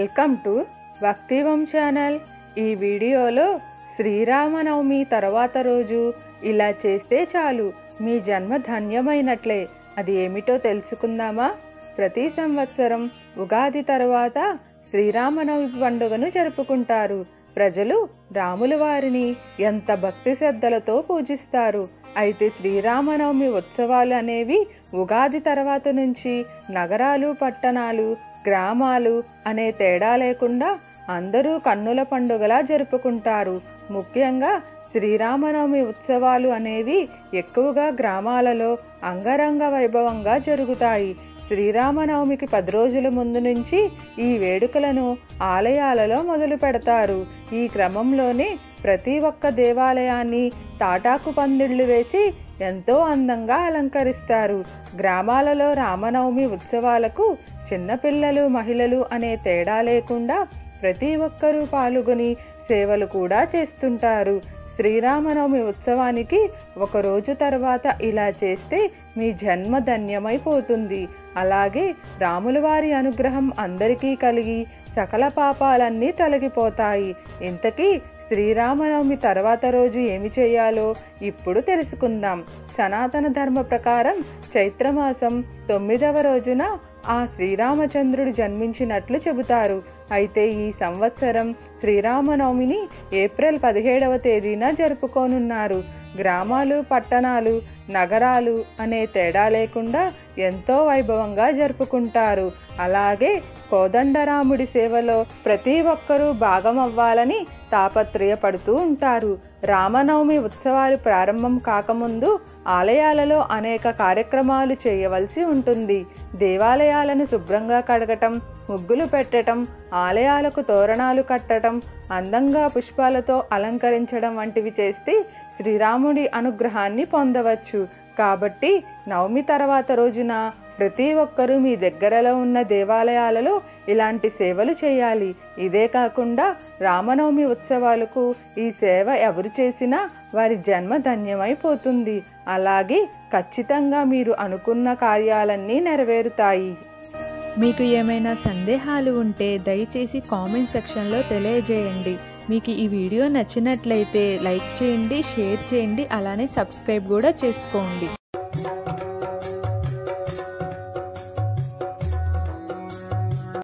Welcome to భక్తివం channel. ఈ వీడియోలో శ్రీరామనవమి తర్వాత రోజు ఇలా చేస్తే చాలు మీ జన్మ ధన్యమైనట్లే. అది ఏమిటో తెలుసుకుందామా? ప్రతి సంవత్సరం ఉగాది తర్వాత శ్రీరామనవమి పండుగను జరుపుకుంటారు. ప్రజలు రాముల వారిని ఎంత భక్తి శ్రద్ధలతో పూజిస్తారు. అయితే శ్రీరామనవమి ఉత్సవాలు అనేవి ఉగాది తర్వాత నుంచి నగరాలు, పట్టణాలు, గ్రామాలు అనే తేడా లేకుండా అందరూ కన్నుల పండుగలా జరుపుకుంటారు. ముఖ్యంగా శ్రీరామనవమి ఉత్సవాలు అనేవి ఎక్కువగా గ్రామాలలో అంగరంగ వైభవంగా జరుగుతాయి. శ్రీరామనవమికి 10 రోజుల ముందు నుంచి ఈ వేడుకలను ఆలయాలలో మొదలు పెడతారు. ఈ క్రమంలోనే ప్రతి ఒక్క దేవాలయాన్ని తాటాకు పందిళ్లు వేసి ఎంతో అందంగా అలంకరిస్తారు. గ్రామాలలో రామనవమి ఉత్సవాలకు చిన్నపిల్లలు, మహిళలు అనే తేడా లేకుండా ప్రతి ఒక్కరూ పాల్గొని సేవలు కూడా చేస్తుంటారు. శ్రీరామనవమి ఉత్సవానికి 1 రోజు తర్వాత ఇలా చేస్తే మీ జన్మ ధన్యమైపోతుంది. అలాగే రాముల వారి అనుగ్రహం అందరికీ కలిగి సకల పాపాలన్నీ తొలగిపోతాయి. ఇంతకీ శ్రీరామనవమి తర్వాత రోజు ఏమి చేయాలో ఇప్పుడు తెలుసుకుందాం. సనాతన ధర్మ ప్రకారం చైత్రమాసం 9వ రోజున ఆ శ్రీరామచంద్రుడు జన్మించినట్లు చెబుతారు. అయితే ఈ సంవత్సరం శ్రీరామనవమిని ఏప్రిల్ 17వ తేదీన జరుపుకోనున్నారు. గ్రామాలు, పట్టణాలు, నగరాలు అనే తేడా లేకుండా ఎంతో వైభవంగా జరుపుకుంటారు. అలాగే కోదండరాముడి సేవలో ప్రతి ఒక్కరూ భాగం అవ్వాలని తాపత్రయపడుతూ ఉంటారు. రామనవమి ఉత్సవాలు ప్రారంభం కాకముందు ఆలయాలలో అనేక కార్యక్రమాలు చేయవలసి ఉంటుంది. దేవాలయాలను శుభ్రంగా కడగటం, ముగ్గులు పెట్టడం, ఆలయాలకు తోరణాలు కట్టడం, అందంగా పుష్పాలతో అలంకరించడం వంటివి చేస్తే శ్రీరాముడి అనుగ్రహాన్ని పొందవచ్చు. కాబట్టి నవమి తర్వాత రోజున ప్రతి ఒక్కరూ మీ దగ్గరలో ఉన్న దేవాలయాలలో ఇలాంటి సేవలు చేయాలి. ఇదే కాకుండా రామనవమి ఉత్సవాలకు ఈ సేవ ఎవరు చేసినా వారి జన్మ ధన్యమైపోతుంది. అలాగే ఖచ్చితంగా మీరు అనుకున్న కార్యాలన్నీ నెరవేరుతాయి. మీకు ఏమైనా సందేహాలు ఉంటే దయచేసి కామెంట్ సెక్షన్లో తెలియజేయండి. మీకు ఈ వీడియో నచ్చినట్లయితే లైక్ చేయండి, షేర్ చేయండి, అలానే సబ్స్క్రైబ్ కూడా చేసుకోండి.